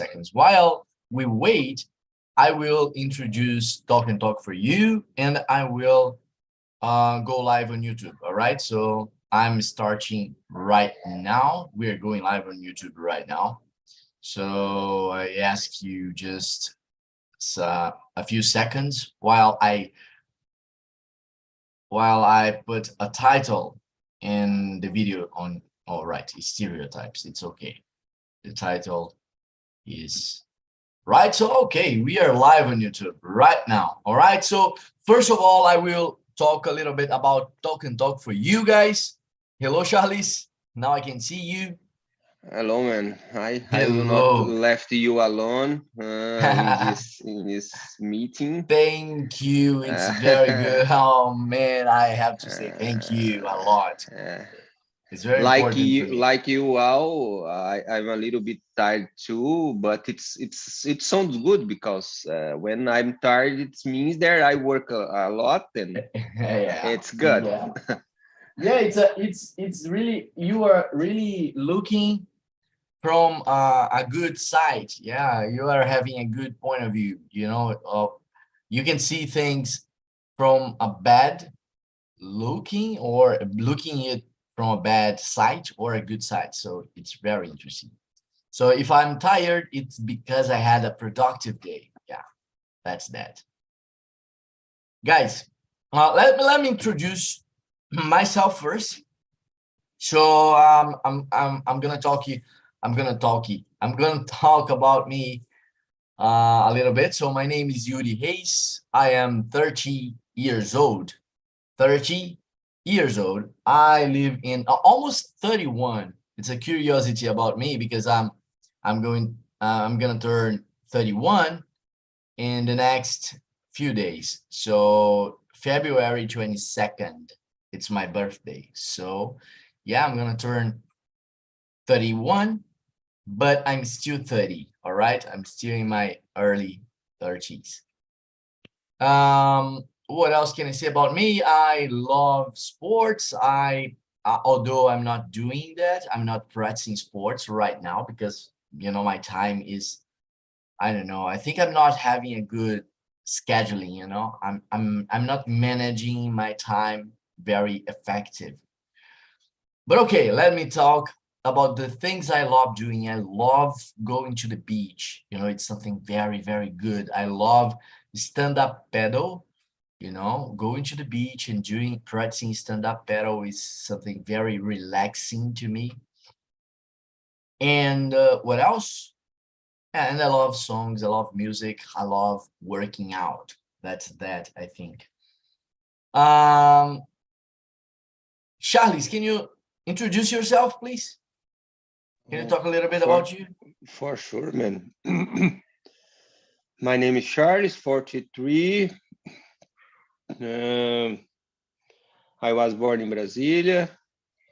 seconds. While we wait, I will introduce Talk and Talk for you, and I will go live on YouTube. All right. So I'm starting right now. We're going live on YouTube right now. So I ask you just a few seconds while I put a title in the video on. All right, stereotypes. It's okay. The title is right. So okay, we are live on YouTube right now. All right. So first of all, I will talk a little bit about Talk and Talk for you guys. Hello, Charles. Now I can see you. Hello, man. I will not Hello. left you alone in this meeting. Thank you. It's very good. Oh man, I have to say thank you a lot. Uh, It's very important for me. like you all, I'm a little bit tired too, but it sounds good because when I'm tired, it means that I work a lot and Yeah, it's good. yeah, yeah. It's really, you are really looking from a good side. Yeah, you are having a good point of view. You can see things from a bad looking, or looking it from a bad side or a good side. So it's very interesting. So if I'm tired, it's because I had a productive day. Yeah, that's that. Guys, let me introduce myself first. So I'm gonna talk you. I'm gonna talk about me a little bit. So my name is Yuri Hayes. I am 30 years old. 30 years old. I live in almost 31. It's a curiosity about me because I'm gonna turn 31 in the next few days. So February 22nd, it's my birthday. So yeah, I'm gonna turn 31, but I'm still 30. All right, I'm still in my early 30s. What else can I say about me? I love sports. Although I'm not doing that, I'm not practicing sports right now because my time is, I don't know. I think I'm not having a good scheduling. I'm not managing my time very effective. But okay, let me talk about the things I love doing. I love going to the beach. It's something very, very good. I love stand-up paddle. Going to the beach and doing practicing stand-up paddle is something very relaxing to me. And what else? Yeah, and I love songs. I love music. I love working out. That's that, I think. Um, Charles, can you introduce yourself, please? Can you Uh, talk a little bit for about you? for sure, man. My name is Charles, 43. Um, I was born in Brasília,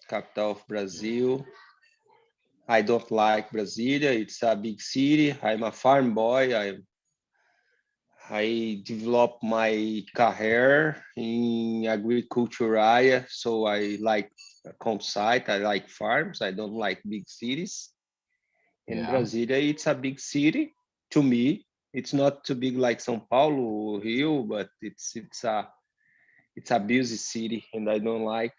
capital of Brazil. I don't like Brasilia. It's a big city. I'm a farm boy. I developed my career in agriculture area, so I like countryside. I like farms. I don't like big cities. In Yeah. Brasilia, it's a big city to me. It's not too big like São Paulo, Rio, but it's a busy city, and I don't like.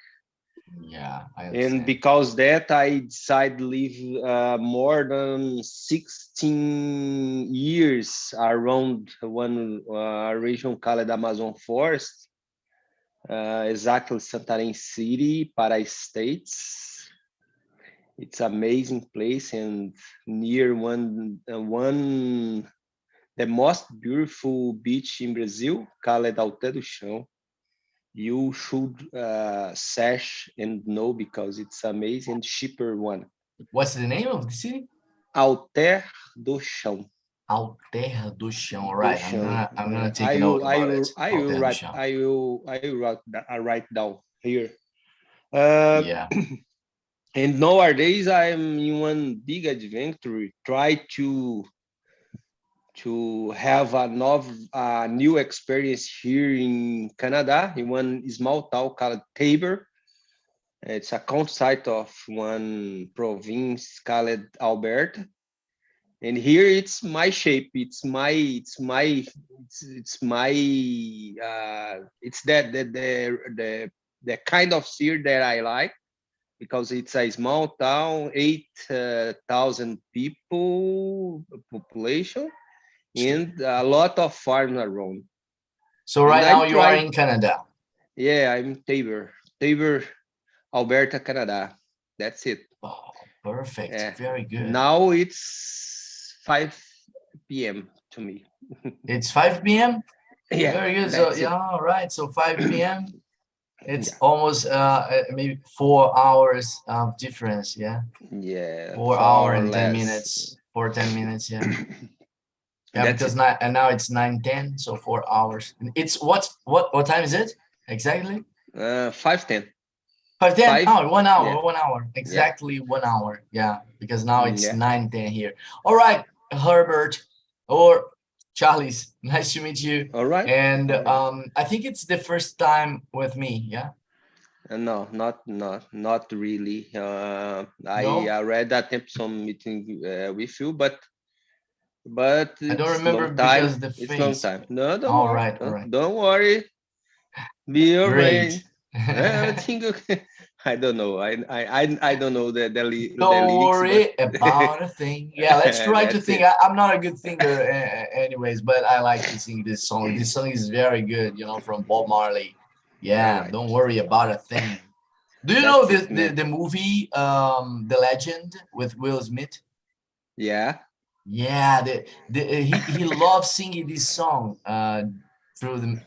Yeah, I And understand. because that, I decided to live more than 16 years around one region called Amazon Forest, exactly Santarém City, Pará States. It's amazing place and near one the most beautiful beach in Brazil, called Alté do Chão. You should search and know because it's amazing and cheaper one. What's the name of the city? Alter do Chão. Alterra do Chão. All Do right, Chão. I'm gonna take a note about it. Alterra do Chão. I will write down here. Uh, Yeah. and nowadays I'm in one big adventure. Try to have a new experience here in Canada in one small town called Tabor. It's a countryside of one province called Alberta. And here it's my shape. It's that the kind of steer that I like, because it's a small town, 8,000 people population, and a lot of farms around. So And right I now you are tried, in Canada. yeah, I'm Taber, Alberta, Canada. That's it. Oh, perfect. Yeah. Very good. Now it's 5 p.m. to me. It's 5 p.m. Yeah, Very good. So that's it. yeah, all right. So 5 p.m. It's Yeah, almost maybe 4 hours of difference. Yeah, yeah, 4 hour far and 10 less. minutes. 4 10 minutes. Yeah, yeah. That's Because it. now and now it's 9:10. So 4 hours. It's what time is it exactly? 5:10. 5:10. Five. Oh, 1 hour. Yeah, 1 hour. yeah, Exactly 1 hour. Yeah, because now it's yeah. 9:10 here. All right, Herbert or Charles. Nice to meet you. All right. And All right. I think it's the first time with me. Yeah. No, not really. I No, read attempt some meeting with you, but I don't it's remember long time. because the It's long face. time. No, don't All worry. right, all right. Don't worry. Be your Great. man. I think I don't know. I don't know the Don't lyrics, but worry about a thing. Yeah, let's try to that's think. it. I'm not a good singer, anyways, but I like to sing this song. This song is very good, from Bob Marley. All Yeah, right. don't worry about a thing. Do you know That's the it, the, man. the movie The Legend with Will Smith? Yeah. Yeah, he loves singing this song through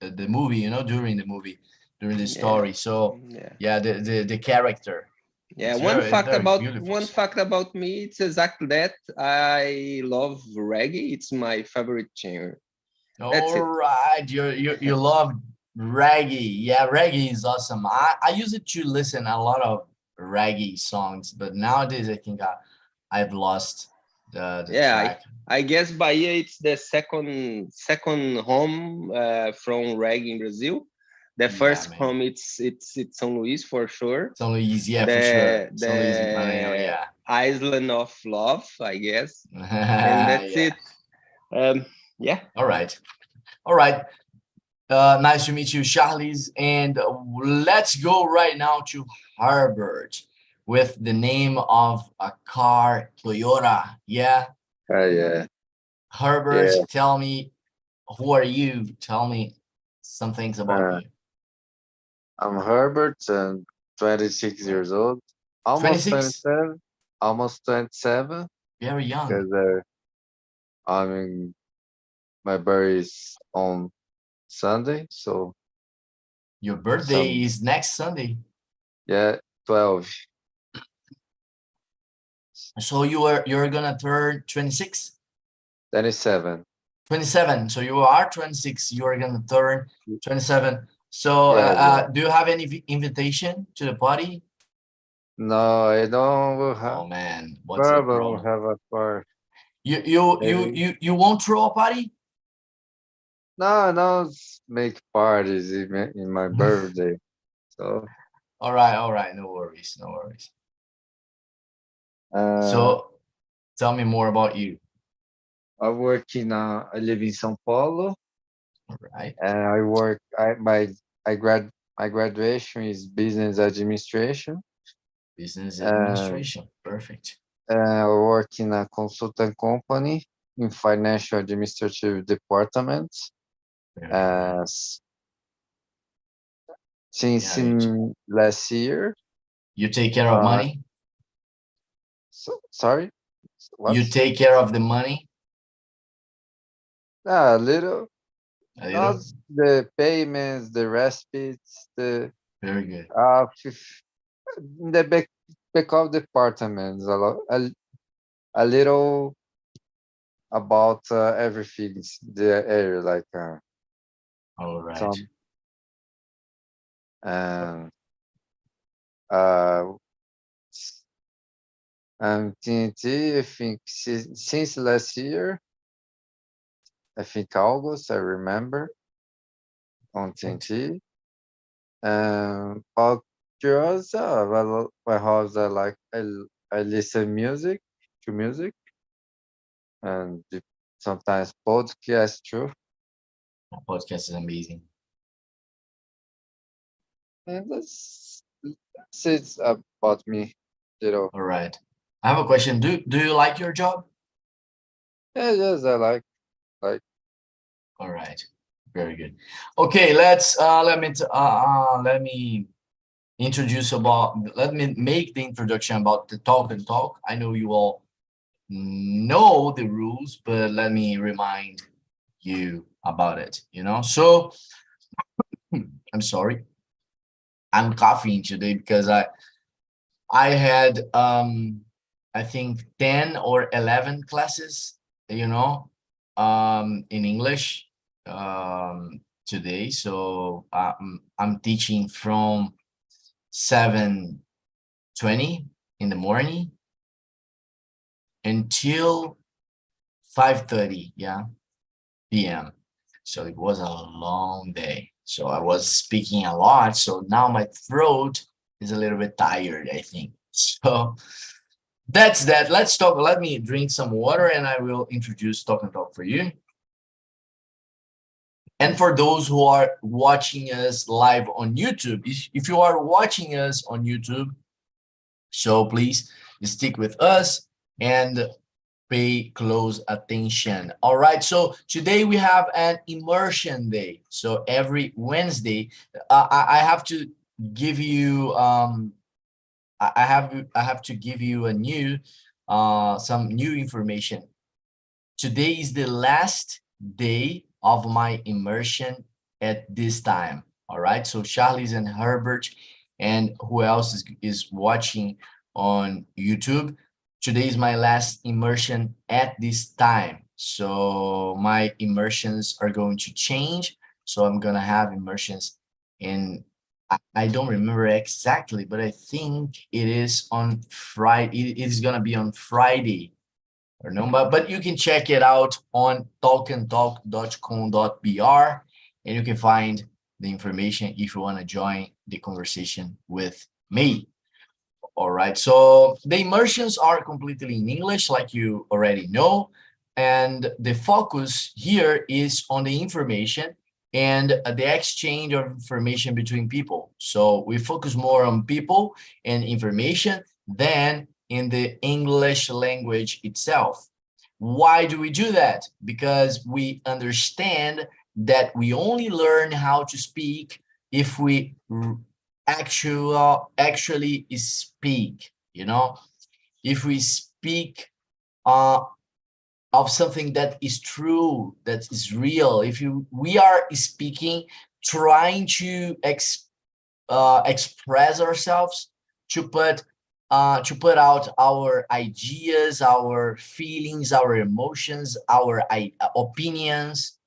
the movie, during the movie, during the Yeah. story. So Yeah. yeah, the character. Yeah. It's very beautiful One song. fact about me, it's exactly that. I love reggae. It's my favorite genre. That's All it. right, you love reggae. Yeah, reggae is awesome. I used to listen a lot of reggae songs, but nowadays I think I've lost the Yeah, track. I guess Bahia it's the second home from reggae in Brazil. The Yeah, first man. home it's São Luís for sure. São Luís, yeah, for sure. São Luís Maranhão, The yeah. island of love, I guess, and that's Yeah. it. Um, yeah, All right. All right. Nice to meet you, Charles. And let's go right now to Herbert with the name of a car, Toyota. Yeah. Yeah, Herbert, yeah. tell me, who are you? Tell me some things about Uh, you. I'm Herbert and 26 years old, almost 26? 27, almost 27, Very young. because I mean my birthday is on Sunday, so Your birthday some is next Sunday. yeah 12, So you're gonna turn 26? 27. 27. So you are 26. You are gonna turn 27. So Yeah, yeah. do you have any invitation to the party? No, I don't will have Oh man, what's the problem. Will problem? have a part. Maybe You won't throw a party? no, no. Make parties in my birthday. So All right, no worries, no worries. uh, So tell me more about you. I live in São Paulo. All right, And I work. My graduation is business administration. business Uh, administration, perfect. I work in a consultant company in financial administrative department. Very good. Uh, since Yeah, in last year. you take care of Uh, money. Sorry, what? You take care of the money A little. a Not little. the payments, the respites, the Very good. in the back of departments a little about everything the area like All right. some and uh and TNT I think since last year I think August I remember on Perfect. TNT about Curiosa well I like I listen music to music and sometimes podcast too. Podcast is amazing. And that's it about me, you know. All right. I have a question. Do you like your job? Yeah, yes, I like. All right. Very good. Okay, let me introduce about let me make the introduction about the talk and talk. I know you all know the rules, but let me remind you about it, you know. So I'm sorry. I'm coughing today because I had I think 10 or 11 classes, you know, in English today. So I'm teaching from 7:20 in the morning until 5:30, yeah, p.m. So it was a long day. So I was speaking a lot. So now my throat is a little bit tired, I think. So that's that. Let's talk. Let me drink some water and I will introduce Talk and Talk for you. And for those who are watching us live on YouTube, if you are watching us on YouTube, so please stick with us and pay close attention. All right, so today we have an immersion day. So every Wednesday, I have to give you I have to give you a new some new information. Today is the last day of my immersion at this time. All right, so Charlie's and Herbert and who else is watching on YouTube. Today is my last immersion at this time. So my immersions are going to change. So I'm gonna have immersions in, I don't remember exactly, but I think it is on Friday. It is gonna be on Friday or no, but you can check it out on talkandtalk.com.br and you can find the information if you want to join the conversation with me. All right, so the immersions are completely in English, like you already know, and the focus here is on the information and the exchange of information between people. So we focus more on people and information than in the English language itself. Why do we do that? Because we understand that we only learn how to speak if we actually speak, you know, if we speak of something that is true, that is real, if we are speaking trying to express ourselves, to put out our ideas, our feelings, our emotions, our opinions,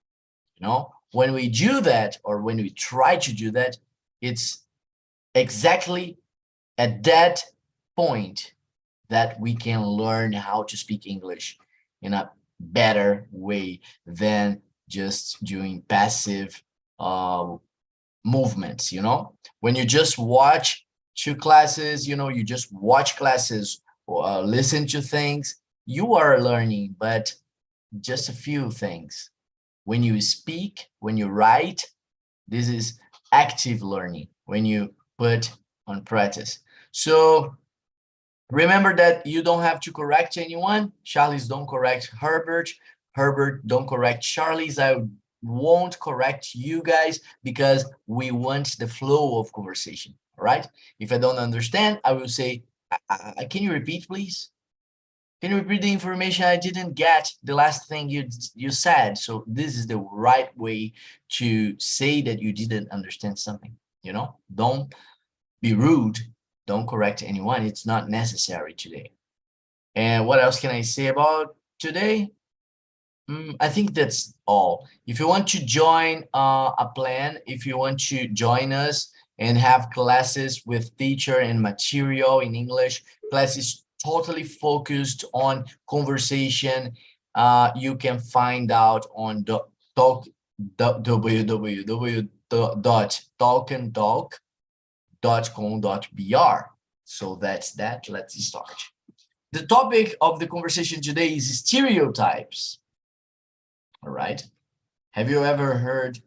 you know, when we do that, or when we try to do that, it's exactly at that point that we can learn how to speak English in a better way than just doing passive movements, you know. When you just watch two classes, you know, you just watch classes or listen to things, you are learning, but just a few things. When you speak, when you write, this is active learning, when you put on practice. So remember that you don't have to correct anyone. Charlie's don't correct Herbert. Herbert don't correct Charlie's. I won't correct you guys because we want the flow of conversation. All right. If I don't understand, I will say, can you repeat, please? Can you repeat the information? I didn't get the last thing you said. So this is the right way to say that you didn't understand something. You know, don't be rude. Don't correct anyone. It's not necessary today. And what else can I say about today? I think that's all. If you want to join a plan, if you want to join us and have classes with teacher and material in English, classes totally focused on conversation, you can find out on www.talkandtalk.com.br. So that's that. Let's start. The topic of the conversation today is stereotypes. All right. Have you ever heard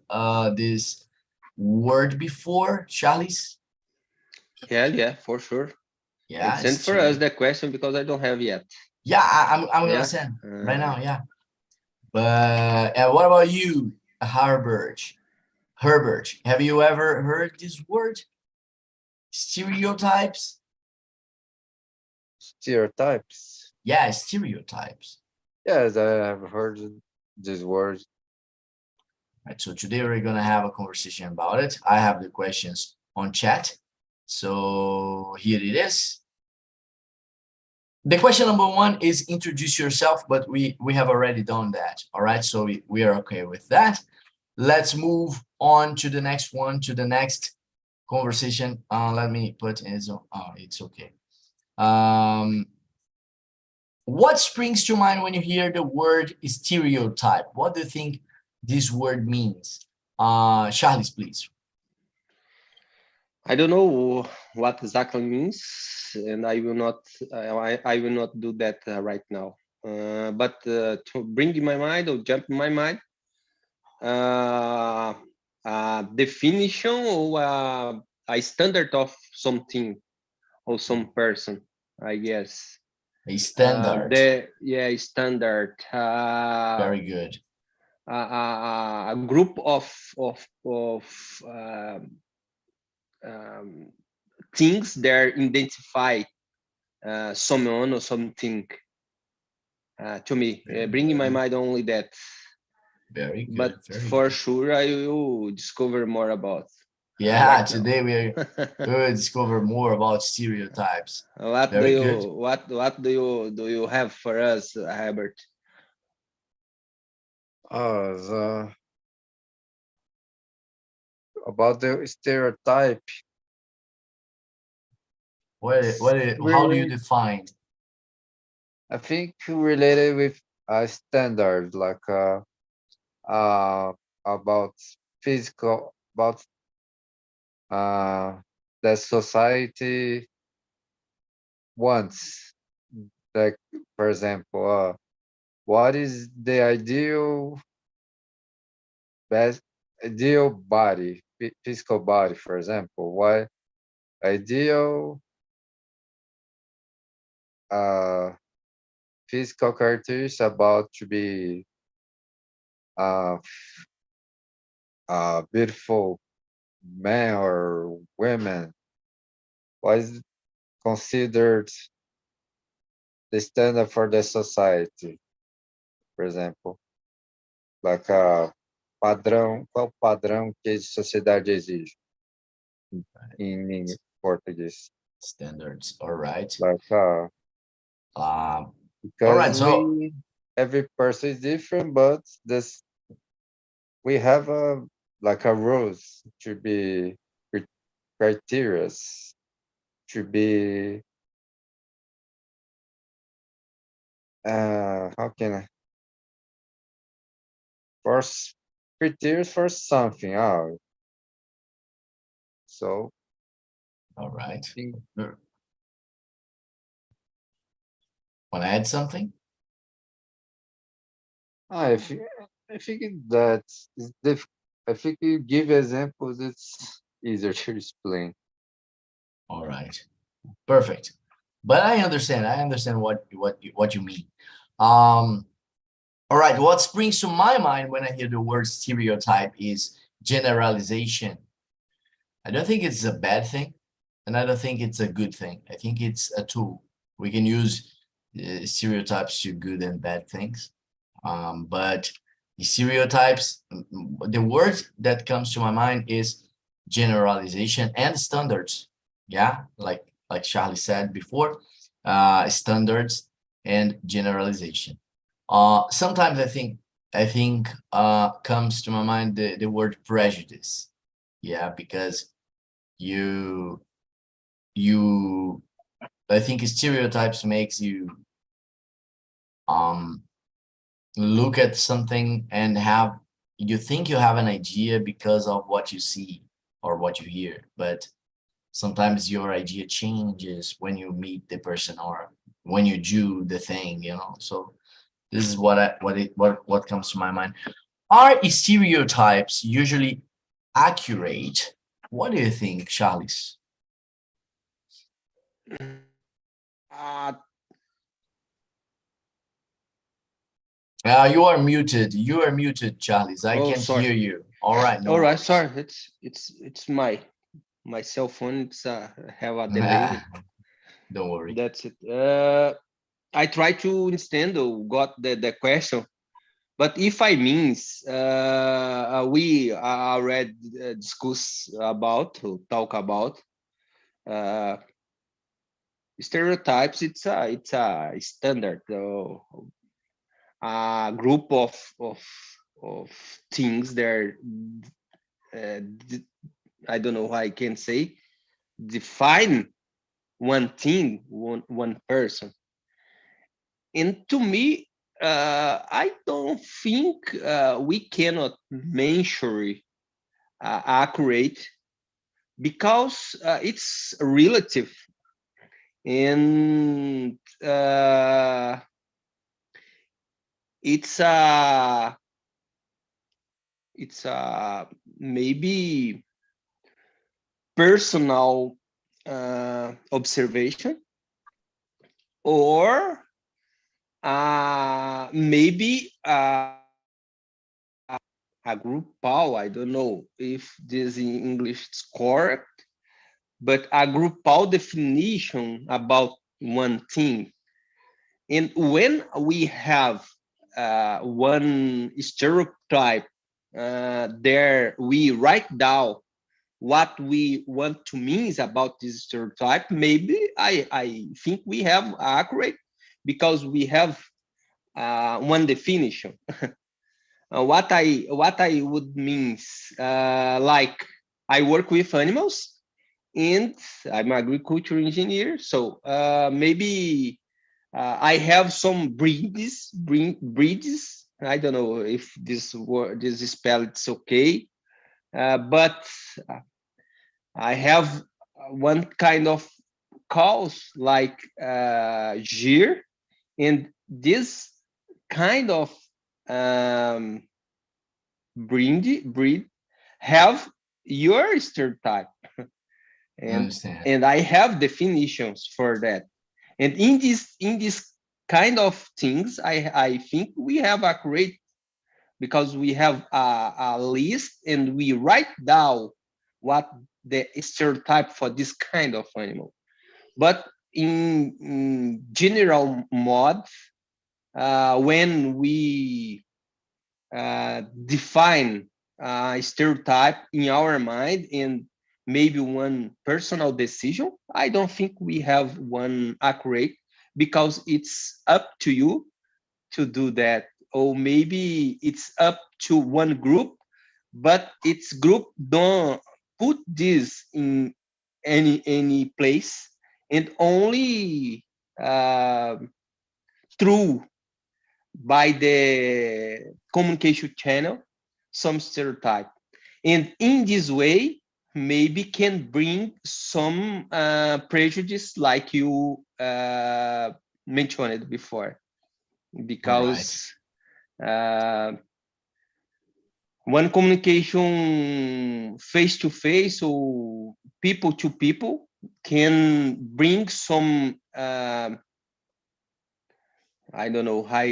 this word before, Charles? Yeah, for sure. Yeah, Send for us that question because I don't have yet. Yeah, I'm gonna Yeah? send right now. Yeah. But what about you, Herbert? Herbert, have you ever heard this word? Stereotypes? Stereotypes. Yeah, stereotypes. Yes, I have heard this word. Right, so today we're gonna have a conversation about it. I have the questions on chat. So here it is. The question number one is introduce yourself, but we have already done that. All right, so we are okay with that. Let's move on to the next one, to the next conversation. Let me put in, it's okay. What springs to mind when you hear the word stereotype? What do you think this word means? Charles, please. I don't know what exactly means, and I will not. I will not do that right now. But to bring in my mind or jump in my mind, definition or a standard of something or some person, I guess. A standard. Standard. Very good. A group of things that identify someone or something. To me, bring in my mind only that. Very good. But very for good. sure, I will discover more about. Yeah, right today we will discover more about stereotypes. What Very do you good. what do you have for us, Herbert? About the stereotype. How do you define? I think related with a standard, like about physical, about the society wants. Like, for example, what is the ideal body, physical body, for example? What ideal physical characteristics about to be uh, beautiful man or women? What is considered the standard for the society, por exemplo? Like padrão, qual padrão que a sociedade exige em português? Standards, all right. Like, All because right, so every person is different, but we have like a rules to be criteria to be how can I for criteria for something out. So all right. think, Want to add something? I think that is I think you give examples, it's easier to explain. All right, perfect. But I understand what you mean. All right, what springs to my mind when I hear the word stereotype is generalization. I don't think it's a bad thing, and I don't think it's a good thing. I think it's a tool. We can use stereotypes to good and bad things. But the stereotypes, the word that comes to my mind is generalization and standards. Yeah, like Charlie said before, standards and generalization. Sometimes I think comes to my mind the word prejudice. Yeah, because I think stereotypes makes you look at something and you think you have an idea because of what you see or what you hear, but sometimes your idea changes when you meet the person or when you do the thing, you know. So this is what comes to my mind. Are stereotypes usually accurate? What do you think, Charles? Uh, You are muted. You are muted, Charles. I can't sorry. hear you. All right, no All right, worries. sorry. It's my cell phone. It's have a delay. Don't worry. That's it. I try to understand or got the question, but if I means we already discuss about or talk about uh, stereotypes. It's a standard. A group of things there. I don't know how I can say define one thing, one person. And to me, I don't think we cannot measure accurate because it's relative and it's a maybe personal observation or maybe a group PAL. I don't know if this in English is correct, but a group PAL definition about one thing. And when we have one stereotype there, we write down what we want to mean about this stereotype. Maybe I think we have accurate because we have one definition. What I would means like I work with animals and I'm an agriculture engineer, so maybe I have some breeds. I don't know if this word this spell it's okay, but I have one kind of cows like gyr, and this kind of um, breed have your stereotype, I and understand. I have definitions for that. And in this kind of things, I think we have a great because we have a list and we write down what the stereotype for this kind of animal. But in general mode, when we define a stereotype in our mind and maybe one personal decision, I don't think we have one accurate because it's up to you to do that. Or maybe it's up to one group, but its group don't put this in any place and only uh, through by the communication channel some stereotype, and in this way maybe can bring some prejudice like you mentioned before, All right. because uh, one communication face to face or people to people can bring some I don't know how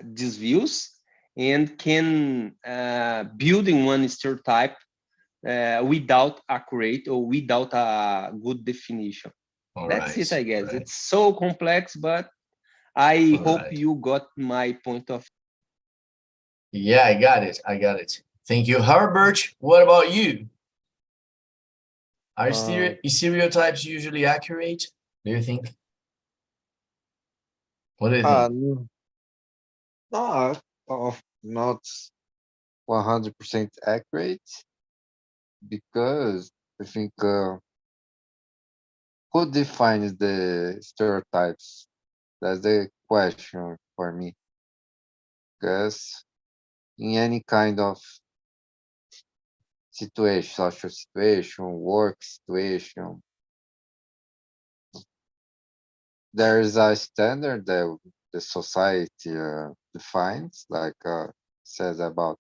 these views and can building one stereotype without accurate or without a good definition. All That's it, right. I guess. Right. It's so complex, but I All hope right. you got my point of. Yeah, I got it. I got it. Thank you, Herbert. What about you? Are Uh, stereotypes usually accurate? Do you think? What do you uh, think? n- no, not 100% accurate because I think who defines the stereotypes? That's the question for me. Because in any kind of situation, social situation, work situation, there is a standard that the society defines, like says about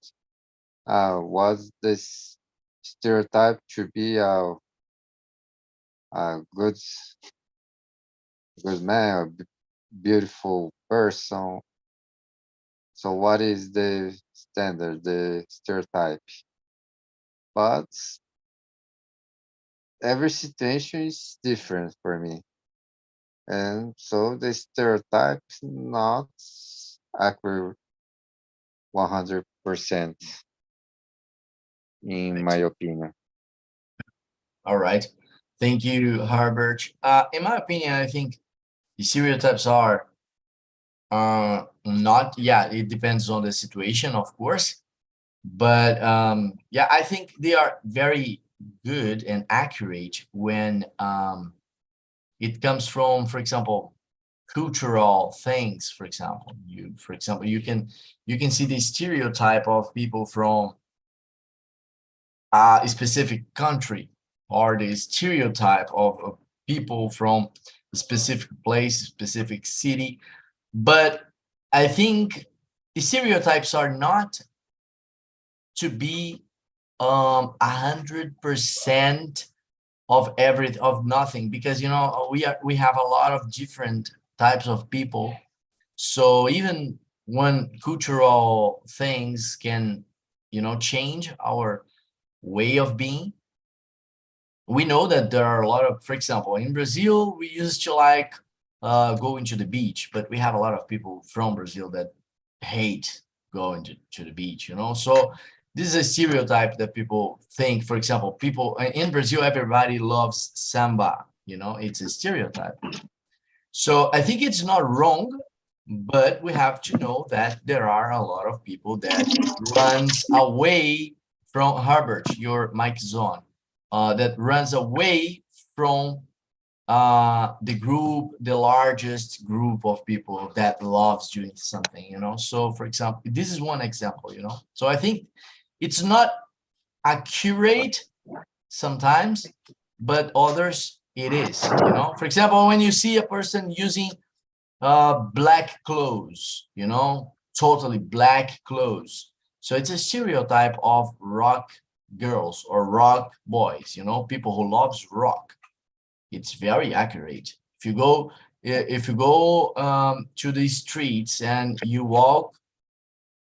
was this stereotype to be a good man, a beautiful person. So what is the standard, the stereotype? But every situation is different for me. And so the stereotype is not accurate 100% in my Right. opinion. All right. Thank you, Herbert. In my opinion, I think the stereotypes are not, yeah, it depends on the situation, of course. But yeah, I think they are very good and accurate when it comes from, for example, cultural things. For example, you can see the stereotype of people from a specific country, or the stereotype of people from a specific place, specific city. But I think the stereotypes are not to be 100% of nothing, because you know we have a lot of different types of people. So even when cultural things can, you know, change our way of being, we know that there are a lot of, for example, in Brazil, we used to like going to the beach, but we have a lot of people from Brazil that hate going to the beach, you know? So this is a stereotype that people think, for example, people in Brazil, everybody loves samba, you know, it's a stereotype. So I think it's not wrong, but we have to know that there are a lot of people that runs away from Herbert, your mic is on, that runs away from the group, the largest group of people that loves doing something, you know. So for example, this is one example, you know. So I think it's not accurate sometimes, but others it is, you know. For example, when you see a person using black clothes, you know, totally black clothes. So it's a stereotype of rock girls or rock boys, you know, people who loves rock. It's very accurate. If you go to the streets and you walk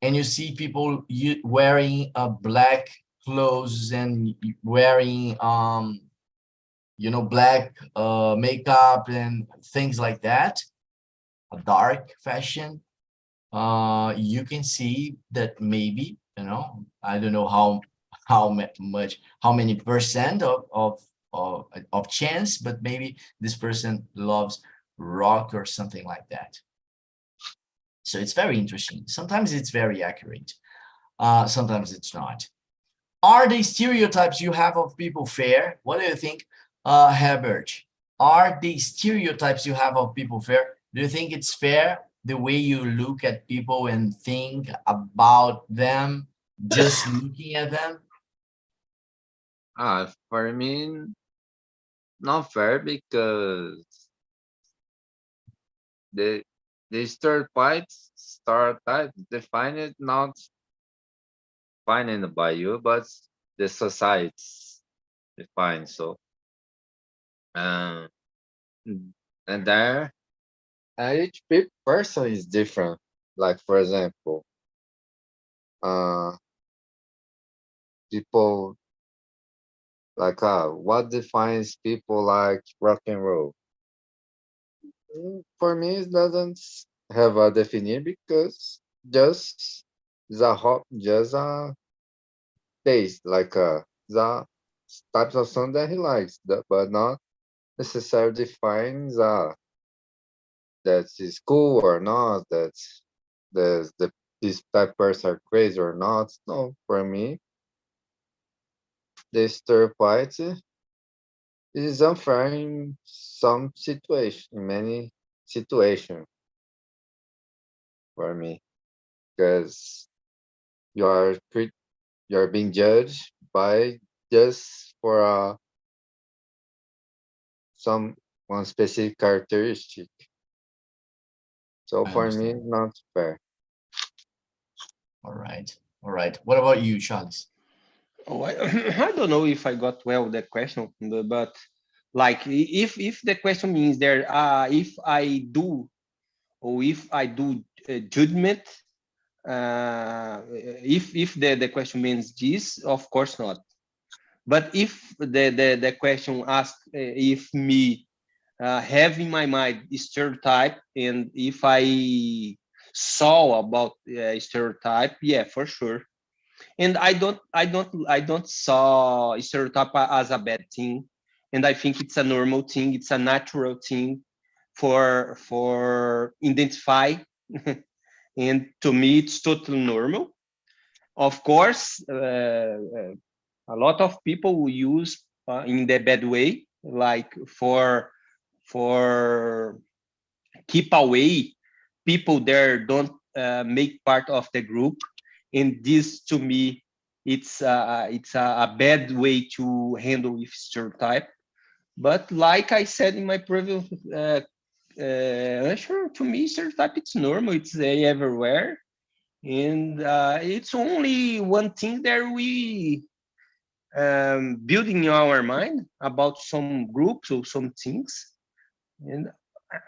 and you see people wearing black clothes and wearing you know, black makeup and things like that, a dark fashion, you can see that maybe, you know, I don't know how many percent of chance, but maybe this person loves rock or something like that. So it's very interesting. Sometimes it's very accurate. Sometimes it's not. Are the stereotypes you have of people fair? What do you think, Herbert? Are the stereotypes you have of people fair? Do you think it's fair the way you look at people and think about them just looking at them? For me, not fair because the the stereotypes defined not defined by you, but the society defined. So, um, and there, each person is different. Like for example, uh, people like what defines people like rock and roll? For me, it doesn't have a definition because just just a taste, like the types of song that he likes, but not necessarily defines that is cool or not, that this type person are crazy or not. No, for me, the stereotype is unfair in some situation, in many situations for me, because you are you're being judged by just for some one specific characteristic. So I for me, understand. not fair. All right. All right. What about you, Charles? Oh, I don't know if I got well the question, but like if the question means there, if I do or if I do judgment, if the question means this, of course not. But if the question asks if me have in my mind stereotype, and if I saw about stereotype, yeah, for sure. And I don't saw stereotype as a bad thing, and I think it's a normal thing. It's a natural thing for identify, and to me, it's totally normal. Of course, a lot of people will use in the bad way, like for keep away people there don't make part of the group, and this to me it's a bad way to handle with stereotype. But like I said in my previous answer, to me stereotype it's normal, it's everywhere, and it's only one thing that we building in our mind about some groups or some things. and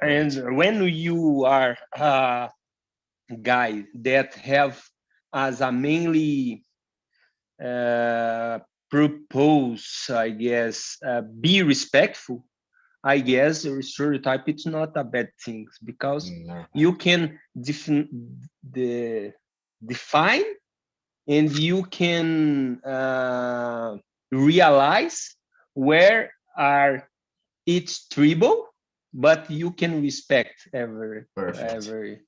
Right. and when you are a guy that have as a mainly purpose, I guess, be respectful, I guess a stereotype it's not a bad thing, because No. you can the, define, and you can realize where are each tribal, but you can respect Perfect.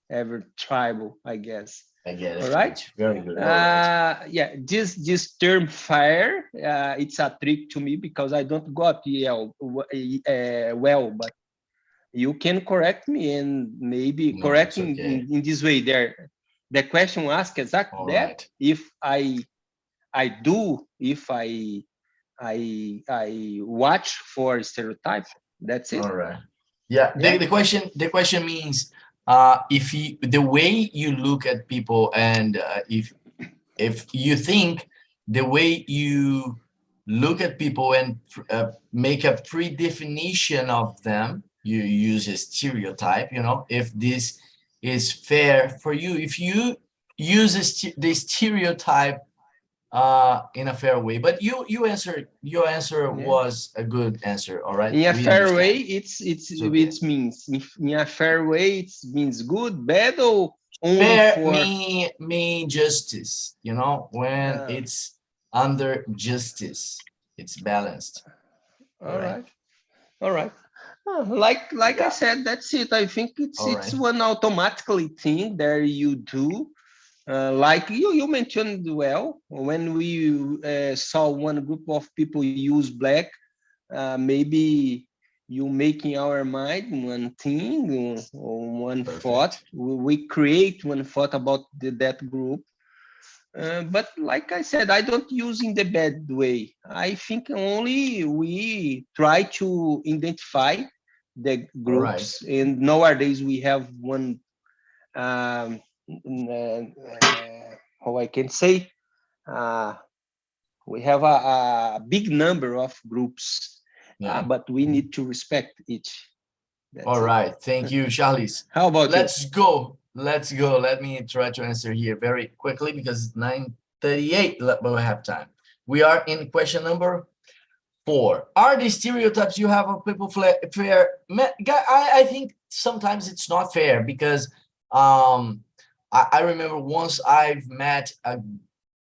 every tribal, I guess. I get All it. right. It's very good. All right. Yeah, this term fire, it's a trick to me because I don't got well, but you can correct me and maybe No, it's correct okay. in this way. There, the question asks exactly All that. right. If if I watch for stereotype, that's it. All right. Yeah. Yeah. The question means if you the way you look at people, and if you think the way you look at people and make a predefinition of them, you use a stereotype, if this is fair for you, if you use the stereotype in a fair way. But your answer Yeah. was a good answer. All right, In a we fair way, understand. It's okay. it means if in a fair way it means good, bad, or only Fair for mean justice, when uh, it's under justice, it's balanced. All all right. right. All right. Like I Yeah. said, that's it. I think it's All it's right. one automatically thing that you do. Like you mentioned well, when we saw one group of people use black, maybe you making our mind one thing or one thought. Perfect. We create one thought about that group. But like I said, I don't use in the bad way. I think only we try to identify the All right. groups, and nowadays we have one, um, how I can say, uh, we have a big number of groups, Yeah. but we need to respect each. All That's it. right. Thank you, Charles. How about you? Let's go. Let's go. Let me try to answer here very quickly because it's 9:38, but we have time. We are in question number 4. Are the stereotypes you have of people fair? I think sometimes it's not fair because I remember once I've met a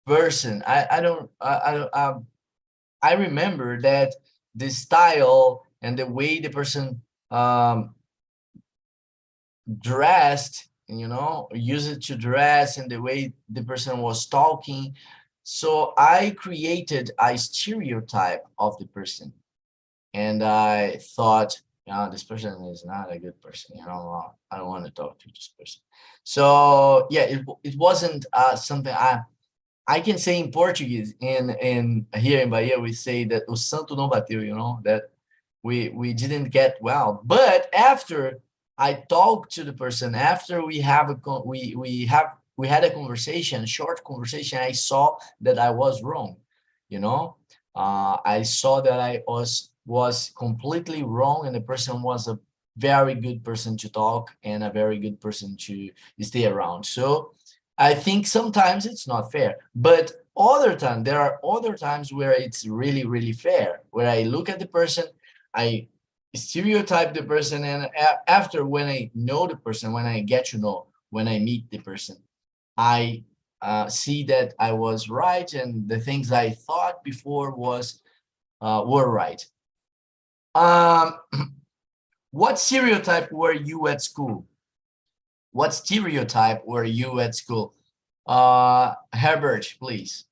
person. I remember that the style and the way the person dressed, use it to dress, and the way the person was talking. So I created a stereotype of the person, and I thought, this person is not a good person. I don't want to talk to this person. So yeah, it wasn't something I can say in Portuguese. In here in Bahia, we say that o santo não bateu. That we didn't get well. But after I talk to the person after we have we had a conversation, a short conversation. I saw that I was wrong, you know. I saw that I was completely wrong, and the person was a very good person to talk and a very good person to stay around. So I think sometimes it's not fair, but other time there are other times where it's really, really fair, where I look at the person, I stereotype the person, and after, when I know the person, when I get to know, when I meet the person, I see that I was right, and the things I thought before were right. Um, what stereotype were you at school? What stereotype were you at school? Herbert, please.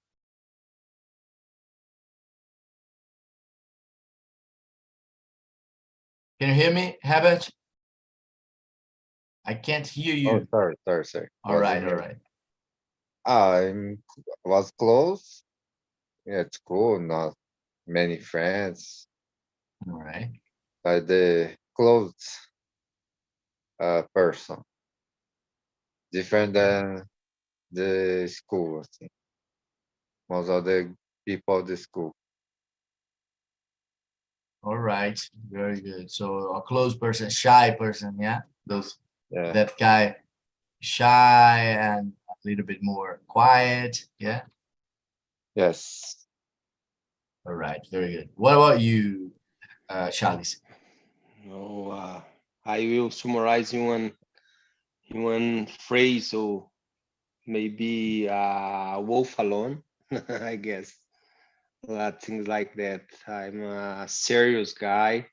Can you hear me, Herbert? I can't hear Oh, you. sorry. All right, Wasn't all me. right. I was close. Yeah, it's cool. Not many friends. All right. Like the close person, different than the school. I think most of the people of the school. All right. Very good. So a close person, shy person, yeah? Those Yeah. that guy, shy and a little bit more quiet, yeah? Yes. All right, very good. What about you, Charles? No, I will summarize in one phrase, or maybe wolf alone, I guess. Things like that. I'm a serious guy,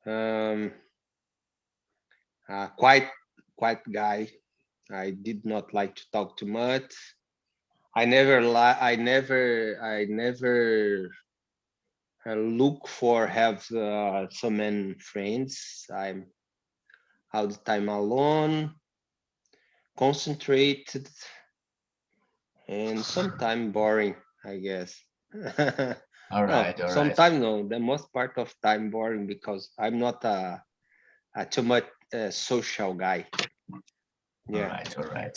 um, quiet guy. I did not like to talk too much. I never look for have so many friends. I'm all the time alone, concentrated, and sometimes boring, I guess. All No, right, all right. sometimes no. The most part of time boring because I'm not a too much social guy. All Yeah. right, all right.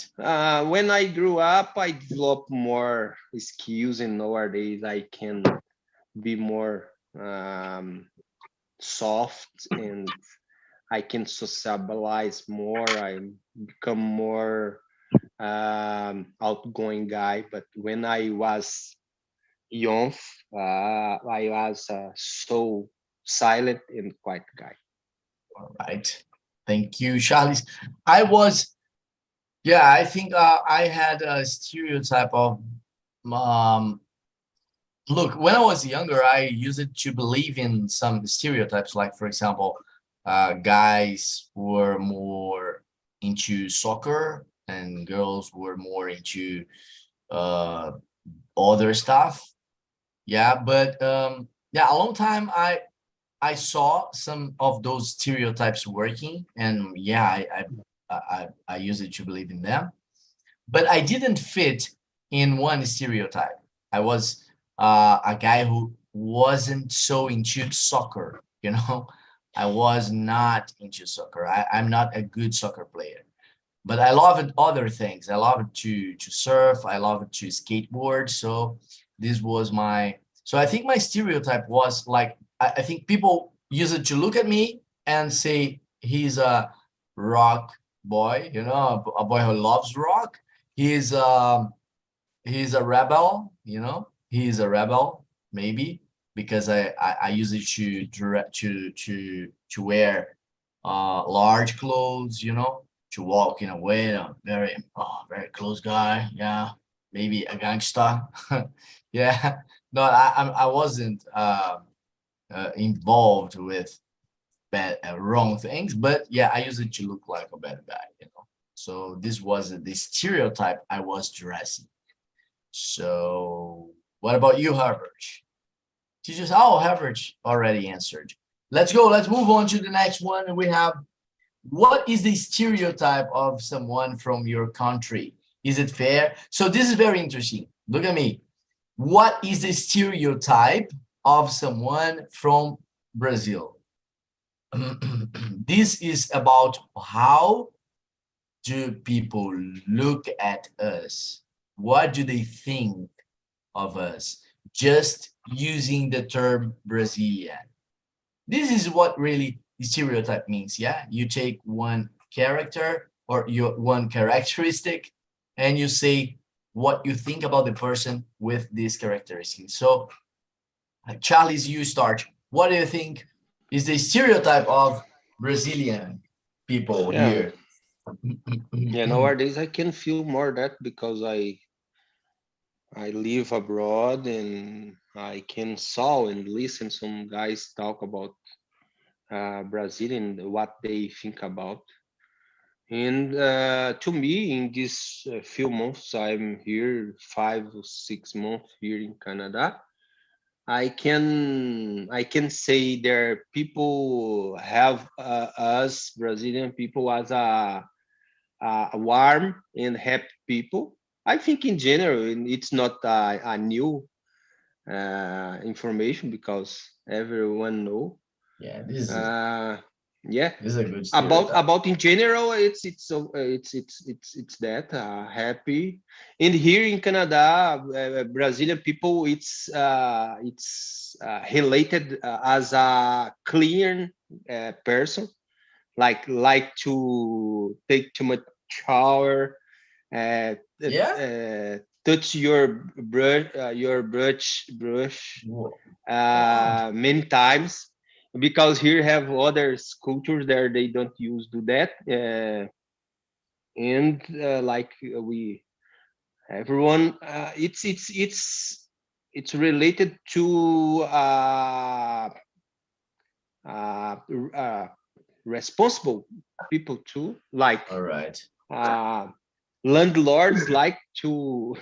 When I grew up, I developed more skills, and nowadays I can be more soft, and I can socialize more. I become more outgoing guy. But when I was young, I was so silent and quiet guy. All right. Thank you, Charles. I was, yeah, I think I had a stereotype of, um, look, when I was younger, I used to believe in some stereotypes, like, for example, guys were more into soccer and girls were more into uh, other stuff. Yeah, but yeah, a long time I saw some of those stereotypes working, and yeah, I used it to believe in them, but I didn't fit in one stereotype. I was a guy who wasn't so into soccer, you know. I was not into soccer. I'm not a good soccer player, but I love it other things. I love it to surf. I love it to skateboard. So this was my, so I think my stereotype was like, I think people use it to look at me and say he's a rock boy, you know, a boy who loves rock. He's he's a rebel, you know. He's a rebel, maybe, because I use it to wear large clothes, you know, to walk in a way, a very very close guy, yeah, maybe a gangster. Yeah, no, I wasn't involved with bad wrong things, but yeah, I used it to look like a bad guy, you know. So this was the stereotype I was dressing. So what about you, Harvard? Teachers, oh, Harvard already answered. Let's go. Let's move on to the next one. We have, what is the stereotype of someone from your country? Is it fair? So this is very interesting. Look at me. What is the stereotype of someone from Brazil? this is about how do people look at us? What do they think of us? Just using the term Brazilian. This is what really stereotype means. Yeah, you take one character or your one characteristic and you say what you think about the person with these characteristics. So Charles, you start. What do you think is the stereotype of Brazilian people Yeah, here? yeah. Nowadays, I can feel more that because I live abroad and I can saw and listen some guys talk about Brazil and what they think about. And to me, in these few months, I'm here 5 or 6 months here in Canada. I can say there people have us Brazilian people as a warm and happy people. I think in general, and it's not a new information because everyone know. Yeah, Uh, yeah, this is a good about stereotype. about in general, it's that happy. And here in Canada, Brazilian people, it's related as a clean person, like to take too much shower, uh, Yeah. touch your brush Whoa. Wow. many times, because here have other cultures there they don't use do that, and like we everyone it's related to uh, uh, responsible people too, like All right. uh, landlords like to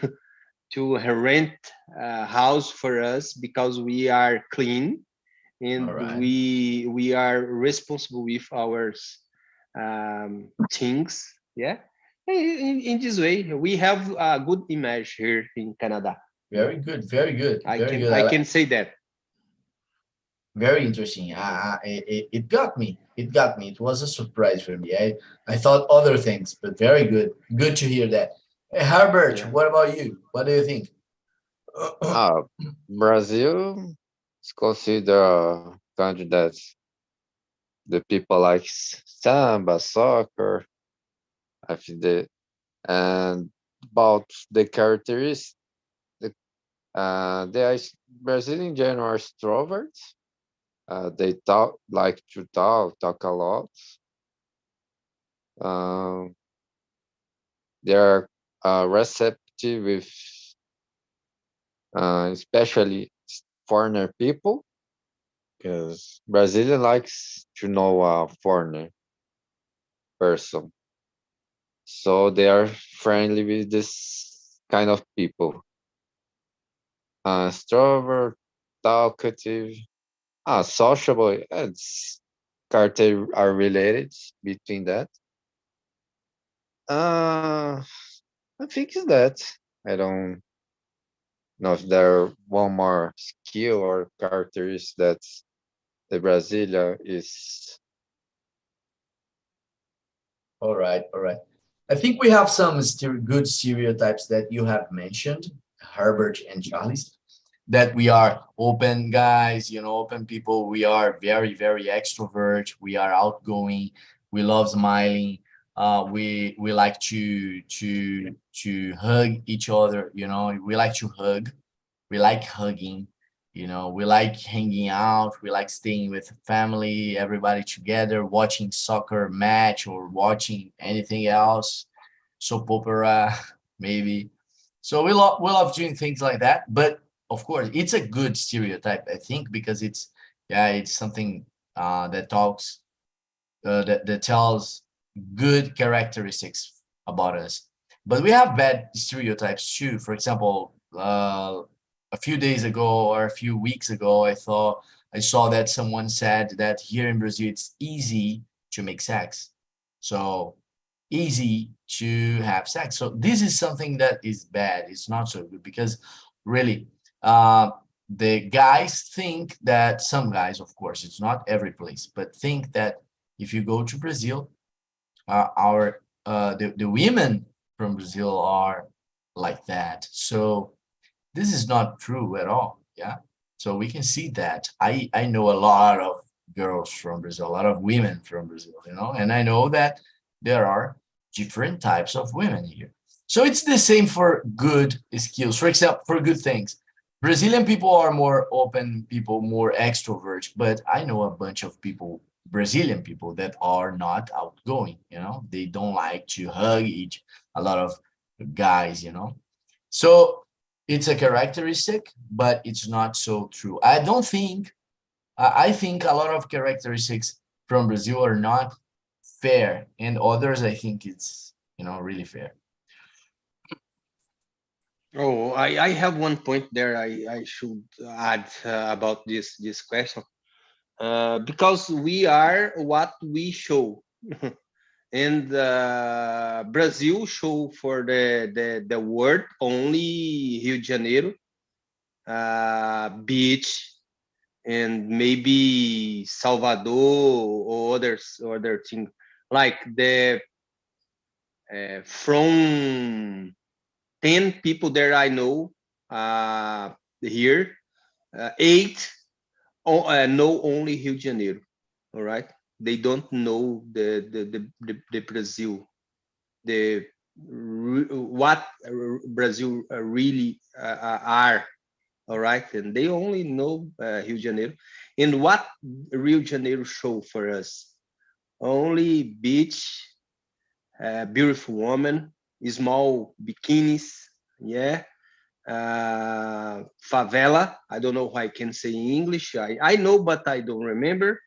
to rent a house for us because we are clean All and right. we are responsible with our things. Yeah, in this way we have a good image here in Canada. Very good. Very good. i Very can good. i can say that. Very interesting. It got me. It got me. It was a surprise for me. I thought other things, but very good. Good to hear that. Hey, Herbert, Yeah, what about you? What do you think? Ah, Brazil is considered a country that the people like samba, soccer, I think and about the characteristics, the, they are Brazilian general are extroverts. They talk a lot. Um, they are receptive with, especially foreigner people, because Brazilian likes to know a foreigner person. So they are friendly with this kind of people. Extrovert, talkative, sociable. It's character are related between that. Uh, I think it's that. I don't know if there one more skill or characteristic that the Brasilia is. All right, all right. I think we have some good stereotypes that you have mentioned, Herbert and Charles, that we are open guys, open people. We are very, very extrovert. We are outgoing. We love smiling. We like to hug each other. We like to hug. We like hugging. We like hanging out. We like staying with family, everybody together, watching soccer match or watching anything else, soap opera, maybe. So we love doing things like that. But of course, it's a good stereotype, I think, because it's something that talks that tells good characteristics about us. But we have bad stereotypes too. For example, a few days ago or a few weeks ago, I saw that someone said that here in Brazil it's easy to make sex. So easy to have sex. So this is something that is bad. It's not so good because really, uh, the guys think that, some guys, of course, it's not every place, but think that if you go to Brazil, the women from Brazil are like that. So this is not true at all. Yeah. So we can see that. I know a lot of girls from Brazil, a lot of women from Brazil, you know, and I know that there are different types of women here. So it's the same for good skills. For example, for good things. Brazilian people are more open people, more extrovert, but I know a bunch of people, Brazilian people, that are not outgoing, you know, they don't like to hug a lot of guys, you know. So it's a characteristic, but it's not so true. I don't think, I think a lot of characteristics from Brazil are not fair, and others I think it's, you know, really fair. Oh, I have one point there I should add about this question. Because we are what we show. And Brazil show for the word only Rio de Janeiro, beach, and maybe Salvador or other thing, like the from 10 people that I know here, 8 know only Rio de Janeiro. All right, they don't know the Brazil, the what Brazil really are. All right, and they only know Rio de Janeiro. And what Rio de Janeiro show for us? Only beach, beautiful woman, small bikinis, yeah, favela. I don't know how I can say in English. I know, but I don't remember.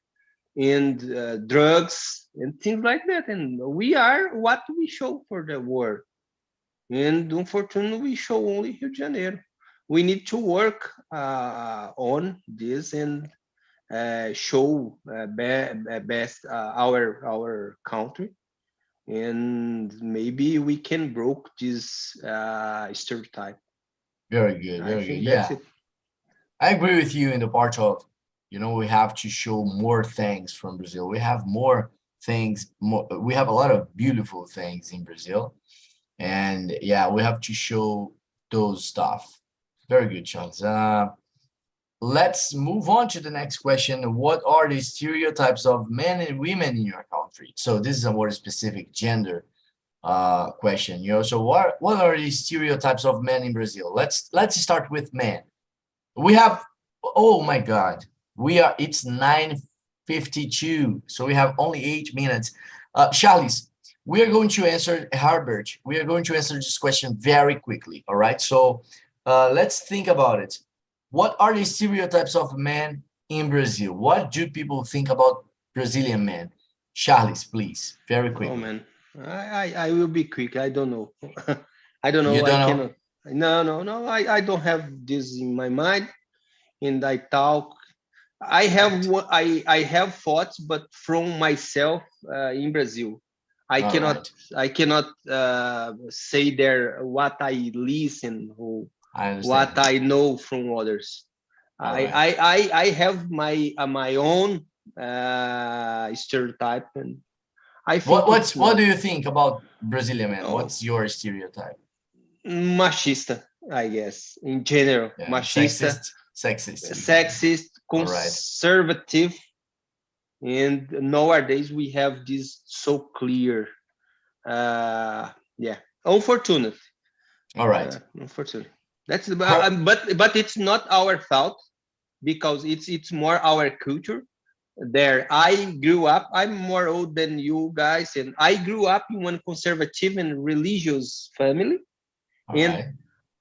And drugs and things like that. And we are what we show for the world. And unfortunately, we show only Rio de Janeiro. We need to work on this and show best our country, and maybe we can broke this stereotype. Very good, I very good. think that's Yeah, it. I agree with you in the part of, you know, we have to show more things from Brazil. We have more things, more, we have a lot of beautiful things in Brazil. And yeah, we have to show those stuff. Very good, Charles. Let's move on to the next question. What are the stereotypes of men and women in your country? So this is a more specific gender question. You know, so what are the stereotypes of men in Brazil? Let's start with men. We have, oh my God, it's 9:52, so we have only 8 minutes. Charles, we are going to answer, Herbert, we are going to answer this question very quickly, all right? So let's think about it. What are the stereotypes of men in Brazil? What do people think about Brazilian men? Charles, please, very Oh quickly. man, I will be quick. I don't know. I don't You know. I don't know? cannot. No. I don't have this in my mind, and I talk. I have I have thoughts, but from myself in Brazil. I All cannot right, I cannot say there what I listen or I what understand. I know from others. All I right. I I have my own stereotype, and I think it's What not do you think about Brazilian men? oh, What's your stereotype? machista. I guess in general, Yeah, machista, sexist even. sexist, All right, conservative, and nowadays we have this so clear. Yeah, unfortunate. all right. Unfortunate. That's Her, but it's not our fault, because it's more our culture. There, I grew up. I'm more old than you guys, and I grew up in one conservative and religious family, all and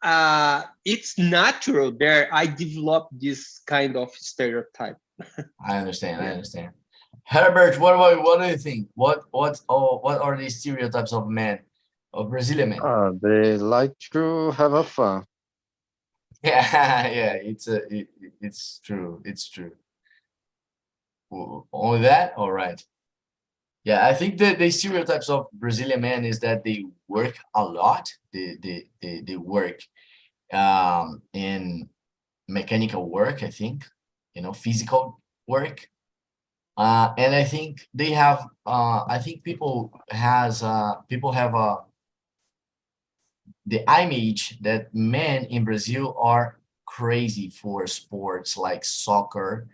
right. it's natural there. I developed this kind of stereotype. I understand. I Yeah. understand. Herbert, what do you think? What are the stereotypes of men, of Brazilian men? They like to have a fun. Yeah, yeah, it's true. It's true. Only that? All right. Yeah, I think that the stereotypes of Brazilian men is that they work a lot. They work in mechanical work, I think, physical work. And I think they have, I think people have the image that men in Brazil are crazy for sports like soccer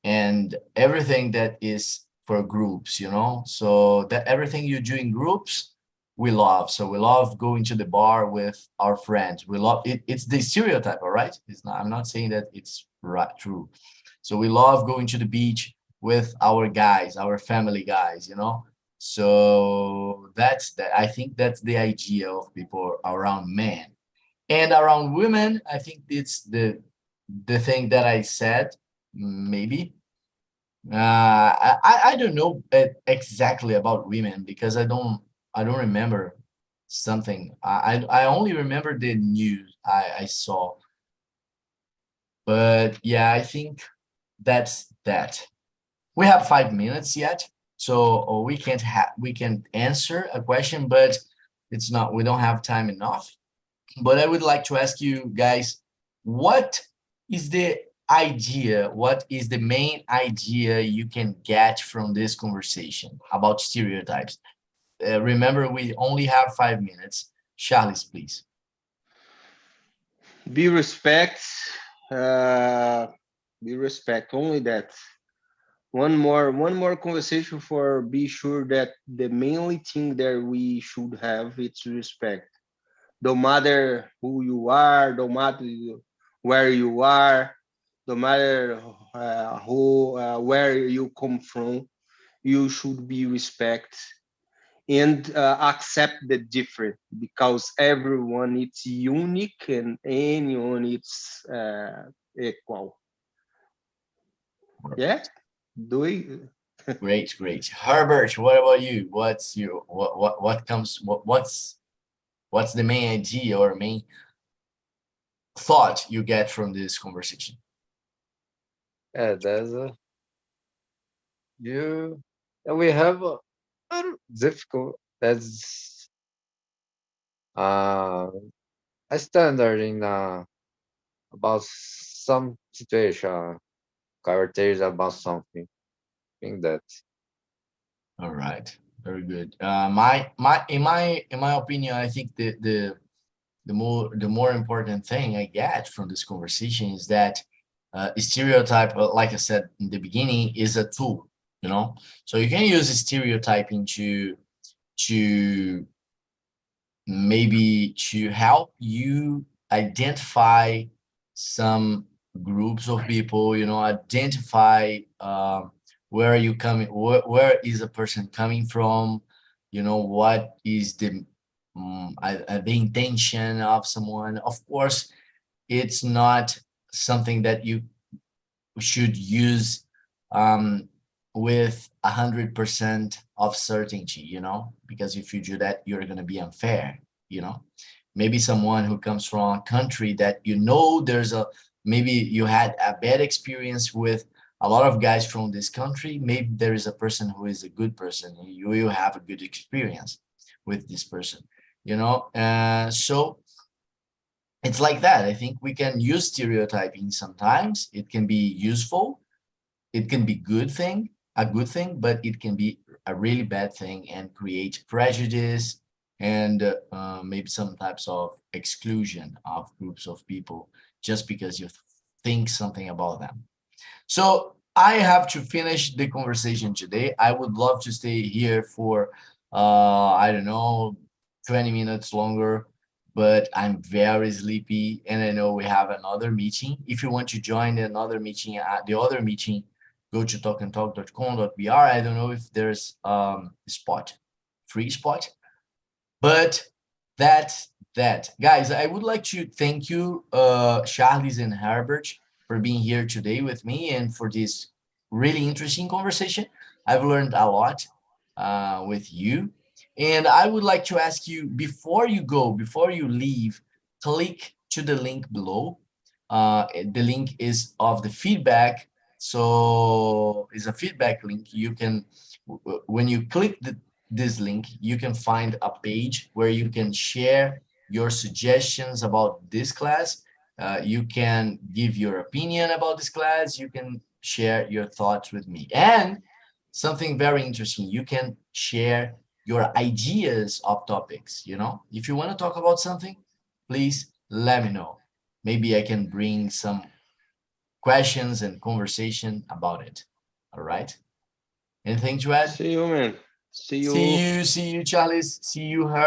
and everything that is for groups, so that everything you do in groups, we love. So we love going to the bar with our friends. We love it. It's the stereotype, all right? It's not, I'm not saying that it's right, true. So we love going to the beach with our guys, our family guys, So that's that. I think that's the idea of people around men. And around women, I think it's the thing that I said, maybe. I don't know exactly about women because I don't remember something. I only remember the news I saw. But yeah, I think that's that. We have 5 minutes yet, so we can answer a question, but it's not, we don't have time enough. But I would like to ask you guys, what is the idea, what is the main idea you can get from this conversation about stereotypes? Remember, we only have 5 minutes. Charles, please. Be respect. Be respect. Only that. One more conversation for be sure that the mainly thing that we should have it's respect. Don't matter who you are, don't matter where you are, don't matter where you come from, you should be respect and accept the different because everyone is unique and anyone is equal. Yeah, do it. Great. Herbert, what about you? What's your what comes what's the main idea or main thought you get from this conversation? Yeah, we have a difficult. That's uh, a standard in about some situation, characters about something. I think that. All right, very good. In my opinion, I think the more important thing I get from this conversation is that stereotype, like I said in the beginning, is a tool. So you can use stereotyping to maybe to help you identify some groups of people, identify where are you coming, where is a person coming from, what is the intention of someone. Of course, it's not something that you should use with 100% of certainty, because if you do that, you're going to be unfair. Maybe someone who comes from a country that maybe you had a bad experience with a lot of guys from this country. Maybe there is a person who is a good person. You will have a good experience with this person. So it's like that. I think we can use stereotyping sometimes. It can be useful. It can be a good thing, but it can be a really bad thing and create prejudice and maybe some types of exclusion of groups of people just because you think something about them. So I have to finish the conversation today. I would love to stay here for, I don't know, 20 minutes longer, but I'm very sleepy and I know we have another meeting. If you want to join another meeting, the other meeting, go to talkandtalk.com.br. I don't know if there's free spot, but that's that. Guys, I would like to thank you, Charles and Herbert, for being here today with me and for this really interesting conversation. I've learned a lot with you. And I would like to ask you, before you leave, click to the link below. The link is of the feedback. So it's a feedback link. You can, when you click this link, you can find a page where you can share your suggestions about this class, You can give your opinion about this class. You can share your thoughts with me. And something very interesting, you can share your ideas of topics. You know, if you want to talk about something, please let me know. Maybe I can bring some questions and conversation about it. All right. Anything to add? See you, man. See you. See you, Charles. See you, her.